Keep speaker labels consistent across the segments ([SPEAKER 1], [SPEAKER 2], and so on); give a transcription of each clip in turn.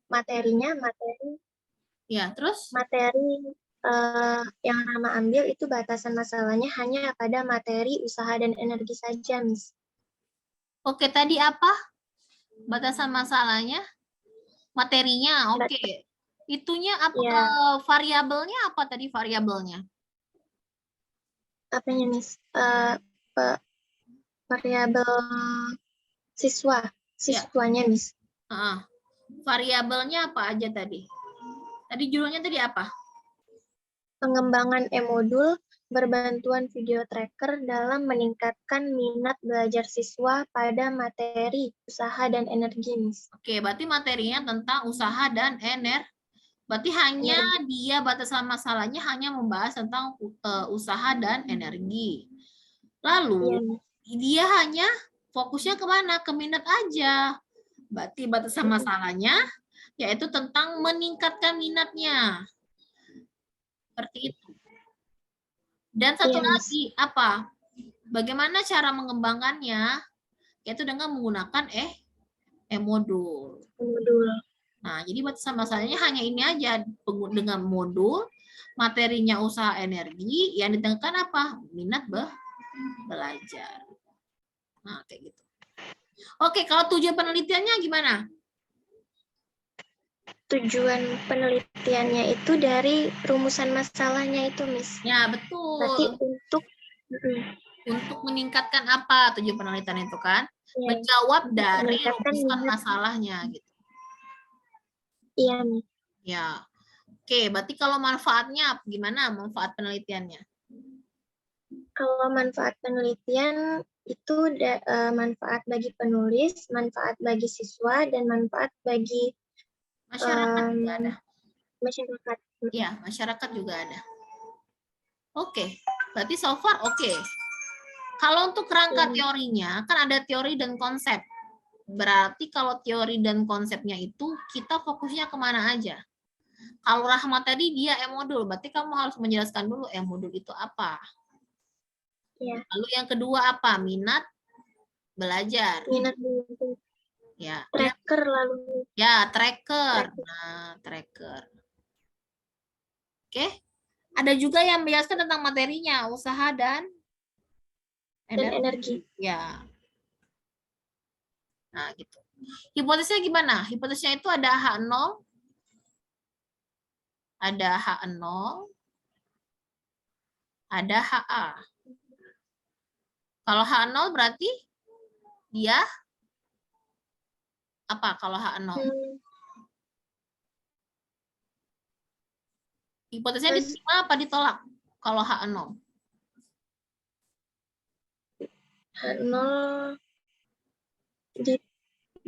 [SPEAKER 1] materi
[SPEAKER 2] Ya, terus?
[SPEAKER 1] yang Rama ambil itu batasan masalahnya hanya pada materi, usaha, dan energi saja, Miss.
[SPEAKER 2] Oke, tadi apa? Batasan masalahnya? Materinya, oke. Itunya apa?
[SPEAKER 1] Ya.
[SPEAKER 2] Variabelnya apa tadi variabelnya?
[SPEAKER 1] Apanya, Miss? Variabel siswanya, Miss.
[SPEAKER 2] Variabelnya apa aja tadi? Tadi judulnya tadi apa?
[SPEAKER 1] Pengembangan e-modul berbantuan video tracker dalam meningkatkan minat belajar siswa pada materi, usaha, dan energi, Miss.
[SPEAKER 2] Oke, berarti materinya tentang usaha dan energi. Berarti hanya dia batasan masalahnya hanya membahas tentang usaha dan energi. Lalu dia hanya fokusnya kemana? Ke minat aja. Berarti batasan masalahnya yaitu tentang meningkatkan minatnya. Seperti itu. Dan satu lagi apa? Bagaimana cara mengembangkannya? Yaitu dengan menggunakan e-modul. Nah, jadi batasan masalahnya hanya ini aja, dengan modul, materinya usaha energi, yang ditekankan apa? Minat belajar. Nah, kayak gitu. Oke, kalau tujuan penelitiannya gimana?
[SPEAKER 1] Tujuan penelitiannya itu dari rumusan masalahnya itu, Miss.
[SPEAKER 2] Ya, betul.
[SPEAKER 1] Berarti
[SPEAKER 2] untuk meningkatkan apa tujuan penelitian itu kan? Ya. Menjawab dari rumusan masalahnya gitu.
[SPEAKER 1] Iya, Miss.
[SPEAKER 2] Ya. Oke, berarti kalau manfaatnya gimana manfaat penelitiannya?
[SPEAKER 1] Kalau manfaat penelitian itu manfaat bagi penulis, manfaat bagi siswa, dan manfaat bagi
[SPEAKER 2] masyarakat juga ada.
[SPEAKER 1] Masyarakat.
[SPEAKER 2] Ya, masyarakat juga ada. Oke, berarti so far oke. Kalau untuk kerangka teorinya, kan ada teori dan konsep. Berarti kalau teori dan konsepnya itu, kita fokusnya kemana aja? Kalau Rahmat tadi dia e-modul, berarti kamu harus menjelaskan dulu e-modul itu apa.
[SPEAKER 1] Ya.
[SPEAKER 2] Lalu yang kedua apa? Minat belajar.
[SPEAKER 1] Minat belajar.
[SPEAKER 2] Ya.
[SPEAKER 1] Tracker lalu.
[SPEAKER 2] Ya, tracker. Nah, tracker. Oke. Ada juga yang menjelaskan tentang materinya, usaha dan
[SPEAKER 1] energi.
[SPEAKER 2] Ya. Nah, gitu. Hipotesisnya gimana? Hipotesisnya itu ada H0, ada H0, ada HA. Kalau H0 berarti dia apa kalau H0? Hipotesisnya diterima apa ditolak kalau H0?
[SPEAKER 1] H0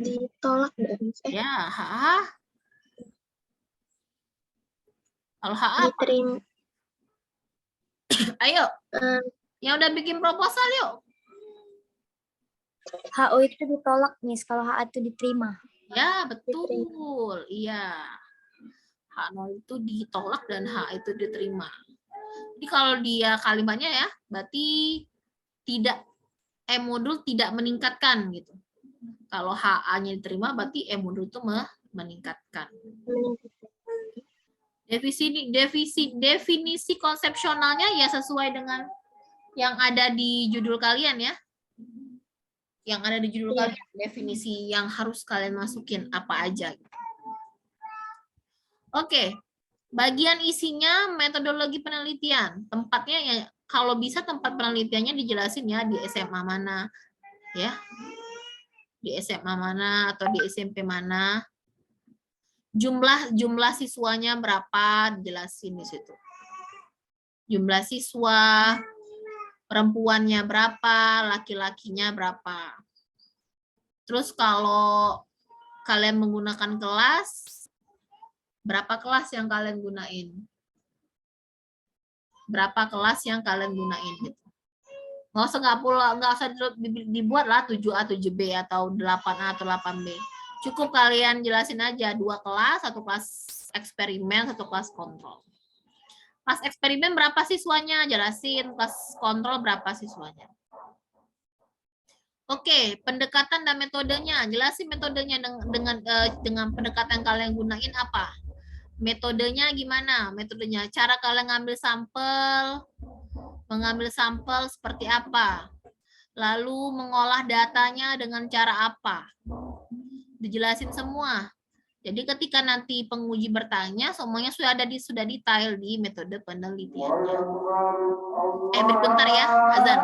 [SPEAKER 1] ditolak dari
[SPEAKER 2] Ya, HA. Kalau HA apa?
[SPEAKER 1] Diterima.
[SPEAKER 2] Ayo. Yang udah bikin proposal yuk.
[SPEAKER 1] HO itu ditolak, Miss. Kalau HA itu diterima.
[SPEAKER 2] Ya, betul. Iya. H0 itu ditolak dan H itu diterima. Jadi kalau dia kalimatnya ya, berarti tidak e-modul tidak meningkatkan gitu. Kalau HA-nya diterima berarti e-modul itu meningkatkan. Definisi konsepsionalnya ya sesuai dengan yang ada di judul kalian ya. Yang ada di judul kalian, definisi yang harus kalian masukin apa aja. Oke. Bagian isinya metodologi penelitian. Tempatnya ya kalau bisa tempat penelitiannya dijelasin ya di SMA mana ya. Di SMA mana atau di SMP mana. Jumlah siswanya berapa dijelasin di situ. Jumlah siswa, perempuannya berapa, laki-lakinya berapa. Terus kalau kalian menggunakan kelas, berapa kelas yang kalian gunain? Berapa kelas yang kalian gunain gitu. Nggak usah dibuat lah 7A, 7B atau 8A atau 8B. Cukup kalian jelasin aja 2 kelas, 1 kelas eksperimen, 1 kelas kontrol. Kelas eksperimen berapa siswanya? Jelasin. Kelas kontrol berapa siswanya. Oke, pendekatan dan metodenya. Jelasin metodenya dengan pendekatan kalian gunain apa? Metodenya gimana? Metodenya, cara kalian mengambil sampel seperti apa? Lalu mengolah datanya dengan cara apa? Dijelasin semua. Jadi ketika nanti penguji bertanya, semuanya sudah detail di metode penelitiannya. Bentar ya, azan.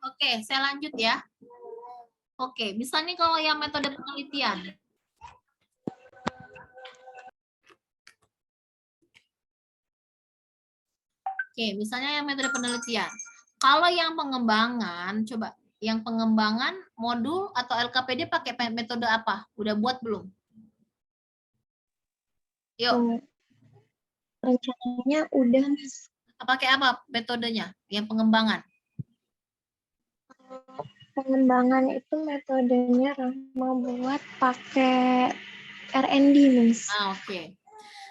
[SPEAKER 2] Oke, saya lanjut ya. Oke, misalnya kalau yang metode penelitian. Oke, misalnya yang metode penelitian. Kalau yang pengembangan, coba yang pengembangan modul atau LKPD pakai metode apa? Udah buat belum? Yuk.
[SPEAKER 1] Rencananya udah, Mas.
[SPEAKER 2] Pakai apa metodenya? Yang pengembangan?
[SPEAKER 1] Pengembangan itu metodenya Rahma buat pakai R&D, Mas.
[SPEAKER 2] Oke.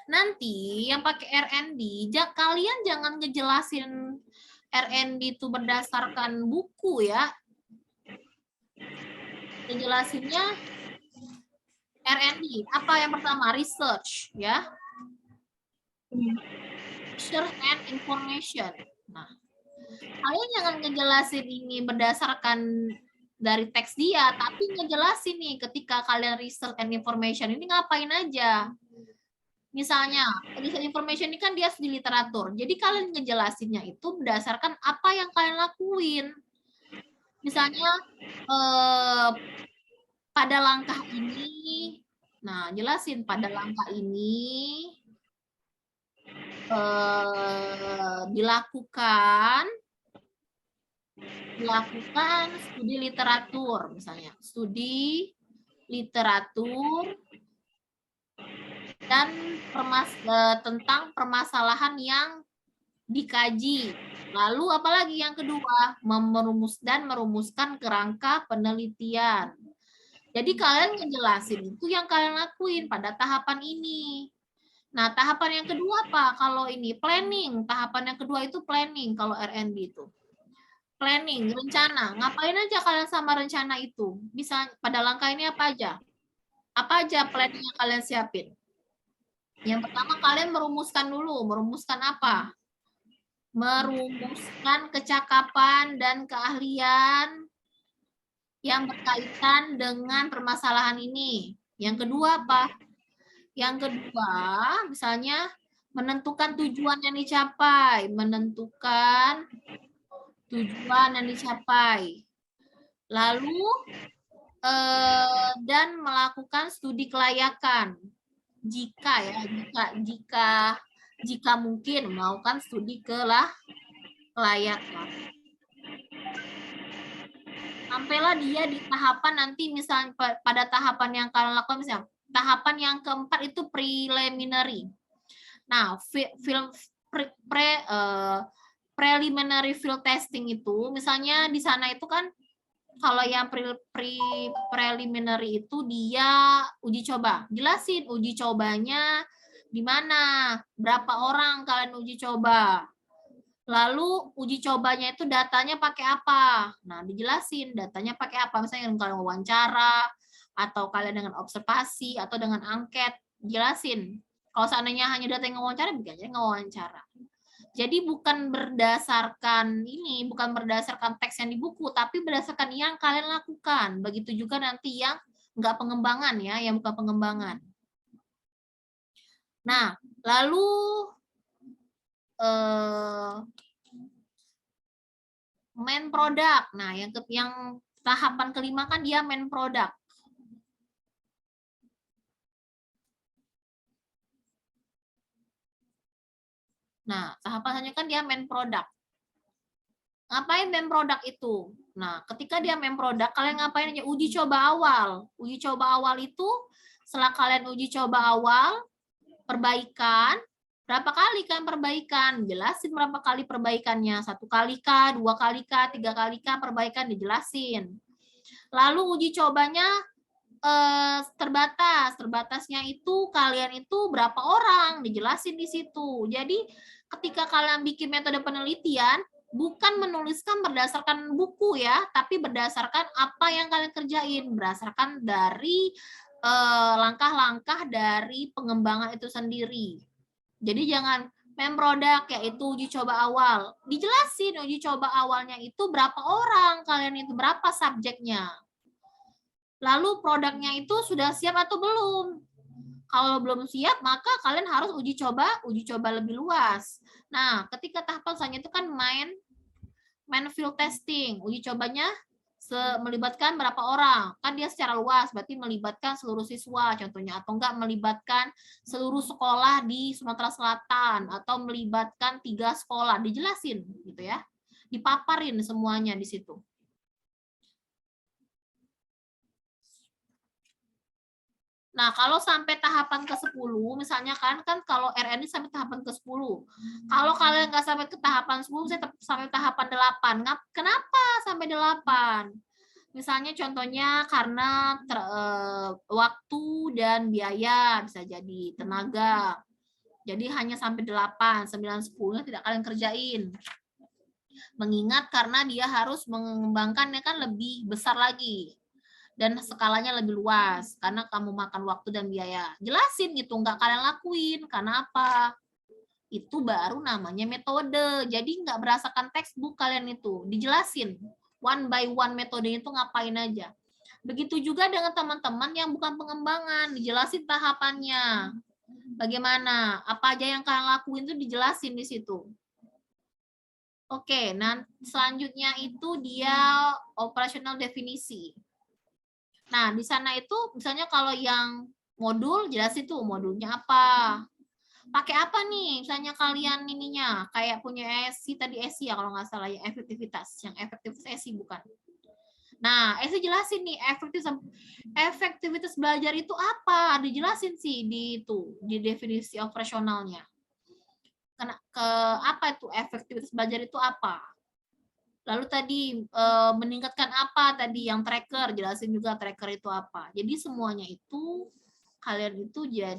[SPEAKER 2] Nanti yang pakai R&D, kalian jangan ngejelasin R&D itu berdasarkan buku ya. Ngejelasinnya R&D. Apa yang pertama? Research ya. Research and information. Nah, kalian jangan ngejelasin ini berdasarkan dari teks dia, tapi ngejelasin nih ketika kalian research and information ini ngapain aja. Misalnya, research information ini kan dia di literatur. Jadi kalian ngejelasinnya itu berdasarkan apa yang kalian lakuin. Misalnya, pada langkah ini, nah jelasin pada langkah ini dilakukan Melakukan studi literatur, misalnya studi literatur dan tentang permasalahan yang dikaji. Lalu apalagi yang kedua, merumuskan kerangka penelitian. Jadi kalian ngejelasin itu yang kalian lakuin pada tahapan ini. Nah, tahapan yang kedua apa? Kalau ini planning, tahapan yang kedua itu planning kalau RNB itu. Planning, rencana. Ngapain aja kalian sama rencana itu? Bisa pada langkah ini apa aja? Apa aja planning yang kalian siapin? Yang pertama kalian merumuskan dulu. Merumuskan apa? Merumuskan kecakapan dan keahlian yang berkaitan dengan permasalahan ini. Yang kedua apa? Yang kedua, misalnya menentukan tujuan yang dicapai, menentukan tujuan yang dicapai. Lalu dan melakukan studi kelayakan. Jika mungkin melakukan studi kelayakan. Sampailah dia di tahapan nanti misalnya pada tahapan yang kalian lakukan misalnya tahapan yang keempat itu preliminary. Nah, preliminary field testing itu misalnya di sana itu kan kalau yang preliminary itu dia uji coba. Jelasin uji cobanya di mana, berapa orang kalian uji coba. Lalu uji cobanya itu datanya pakai apa? Nah, dijelasin datanya pakai apa. Misalnya kalian wawancara, atau kalian dengan observasi, atau dengan angket. Jelasin. Kalau seandainya hanya data yang wawancara, bikin aja wawancara. Jadi bukan berdasarkan ini, bukan berdasarkan teks yang di buku, tapi berdasarkan yang kalian lakukan. Begitu juga nanti yang nggak pengembangan ya, yang bukan pengembangan. Nah, lalu main product. Nah, yang tahapan kelima kan dia main product. Nah, tahapan selanjutnya kan dia main product. Ngapain main product itu? Nah, ketika dia main product, kalian ngapain aja? Uji coba awal. Uji coba awal itu, setelah kalian uji coba awal, perbaikan, berapa kali kan perbaikan? Jelasin berapa kali perbaikannya. 1 kali kah, 2 kali kah, 3 kali kah perbaikan dijelasin. Lalu uji cobanya terbatas. Terbatasnya itu kalian itu berapa orang? Dijelasin di situ. Jadi ketika kalian bikin metode penelitian, bukan menuliskan berdasarkan buku ya, tapi berdasarkan apa yang kalian kerjain, berdasarkan dari langkah-langkah dari pengembangan itu sendiri. Jadi jangan main product yaitu uji coba awal. Dijelasin uji coba awalnya itu berapa orang kalian itu, berapa subjeknya. Lalu produknya itu sudah siap atau belum? Kalau belum siap, maka kalian harus uji coba lebih luas. Nah, ketika tahapan selanjutnya itu kan main field testing. Uji cobanya melibatkan berapa orang? Kan dia secara luas, berarti melibatkan seluruh siswa contohnya, atau enggak melibatkan seluruh sekolah di Sumatera Selatan, atau melibatkan 3 sekolah, dijelasin gitu ya. Dipaparin semuanya di situ. Nah, kalau sampai tahapan ke-10, misalnya kan kalau RN ini sampai tahapan ke-10. Kalau kalian nggak sampai ke tahapan 10, saya sampai tahapan 8. Kenapa sampai 8? Misalnya contohnya karena waktu dan biaya, bisa jadi tenaga. Jadi hanya sampai 8, 9, 10 tidak kalian kerjain. Mengingat karena dia harus mengembangkannya kan lebih besar lagi. Dan skalanya lebih luas karena kamu makan waktu dan biaya. Jelasin gitu, nggak kalian lakuin. Karena apa? Itu baru namanya metode. Jadi nggak berdasarkan textbook kalian itu. Dijelasin. One by one metode itu ngapain aja. Begitu juga dengan teman-teman yang bukan pengembangan. Dijelasin tahapannya. Bagaimana? Apa aja yang kalian lakuin itu dijelasin di situ. Oke, nah selanjutnya itu dia operational definisi. Nah, di sana itu misalnya kalau yang modul jelas itu modulnya apa. Pakai apa nih? Misalnya kalian ininya kayak punya ESI tadi, ESI ya kalau nggak salah, yang efektivitas ESI bukan. Nah, ESI jelasin nih efektivitas belajar itu apa? Dijelasin sih di definisi operasionalnya. Apa itu efektivitas belajar itu apa? Lalu tadi meningkatkan apa tadi yang tracker, jelasin juga tracker itu apa. Jadi semuanya itu kalian itu jadi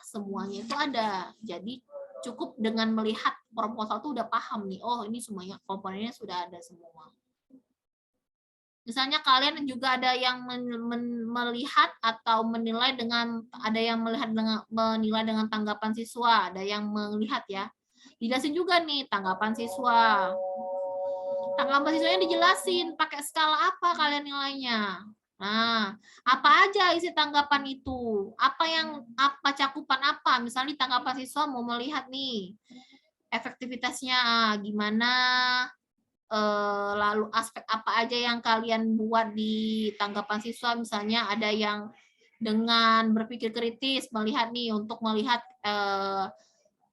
[SPEAKER 2] semuanya itu ada. Jadi cukup dengan melihat proposal tuh udah paham nih. Oh, ini semuanya komponennya sudah ada semua. Misalnya kalian juga ada yang melihat atau menilai menilai dengan tanggapan siswa, ada yang melihat ya. Dijelasin juga nih tanggapan siswa. Tanggapan siswanya dijelasin pakai skala apa kalian nilainya. Nah, apa aja isi tanggapan itu? Apa cakupan apa? Misalnya tanggapan siswa mau melihat nih efektivitasnya gimana, lalu aspek apa aja yang kalian buat di tanggapan siswa, misalnya ada yang dengan berpikir kritis, melihat nih untuk melihat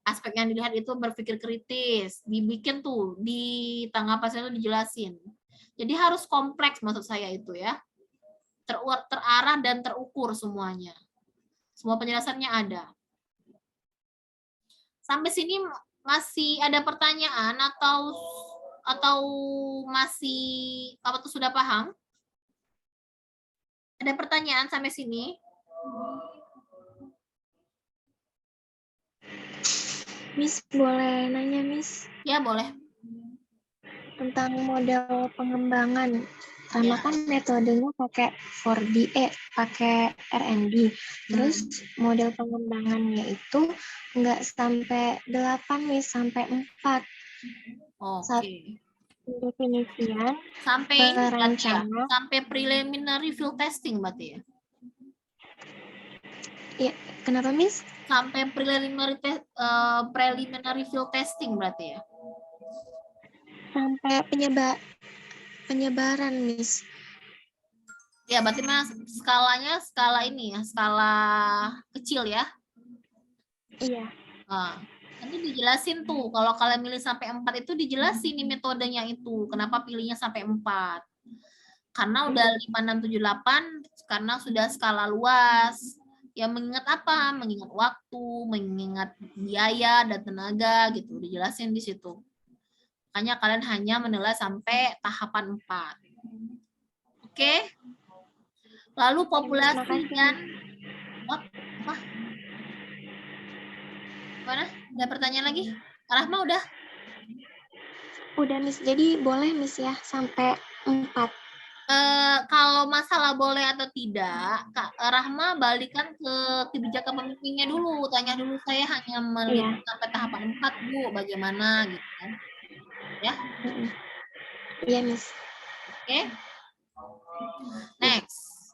[SPEAKER 2] aspek yang dilihat itu berpikir kritis, dibikin tuh di tanggapan siswa itu dijelasin. Jadi harus kompleks maksud saya itu ya, terarah dan terukur semuanya. Semua penjelasannya ada. Sampai sini masih ada pertanyaan atau masih apa tuh sudah paham? Ada pertanyaan sampai sini?
[SPEAKER 1] Miss, boleh nanya, Miss?
[SPEAKER 2] Ya, boleh.
[SPEAKER 1] Tentang model pengembangan. Karena kan metodenya pakai 4DE, pakai R&D. Terus model pengembangannya itu nggak sampai 8, Miss, sampai 4.
[SPEAKER 2] Oke.
[SPEAKER 1] Definisian,
[SPEAKER 2] Sampai
[SPEAKER 1] rencana.
[SPEAKER 2] Sampai preliminary field testing berarti ya?
[SPEAKER 1] Iya, kenapa, Miss?
[SPEAKER 2] Sampai preliminary field testing berarti ya?
[SPEAKER 1] Sampai penyebaran, Miss.
[SPEAKER 2] Ya, berarti mas skalanya skala kecil ya?
[SPEAKER 1] Iya.
[SPEAKER 2] Nah, nanti dijelasin tuh, kalau kalian milih sampai 4 itu dijelasin nih metodenya itu, kenapa pilihnya sampai 4. Karena udah 5, 6, 7, 8, karena sudah skala luas. Ya mengingat apa? Mengingat waktu, mengingat biaya dan tenaga gitu, dijelasin di situ. Makanya kalian hanya menilai sampai tahapan 4. Oke? Lalu populasi dan apa? Mana? Ada pertanyaan lagi? Rahma udah?
[SPEAKER 1] Udah, Miss. Jadi boleh, Miss, ya, sampai 4.
[SPEAKER 2] Kalau masalah boleh atau tidak, Kak Rahma balikan ke kebijakan pemimpinnya dulu. Tanya dulu, saya hanya melihat sampai tahapan 4, Bu. Bagaimana gitu kan. Ya.
[SPEAKER 1] Iya, Miss.
[SPEAKER 2] Oke. Next.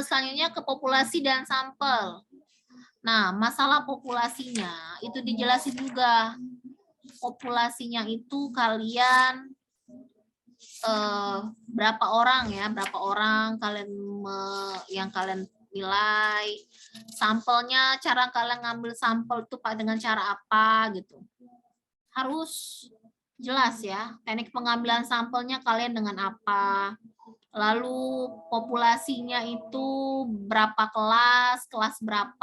[SPEAKER 2] Selanjutnya ke populasi dan sampel. Nah, masalah populasinya itu dijelasin juga. Populasinya itu kalian berapa orang kalian yang kalian nilai, sampelnya, cara kalian ngambil sampel itu dengan cara apa gitu, harus jelas ya. Teknik pengambilan sampelnya kalian dengan apa, lalu populasinya itu berapa kelas berapa.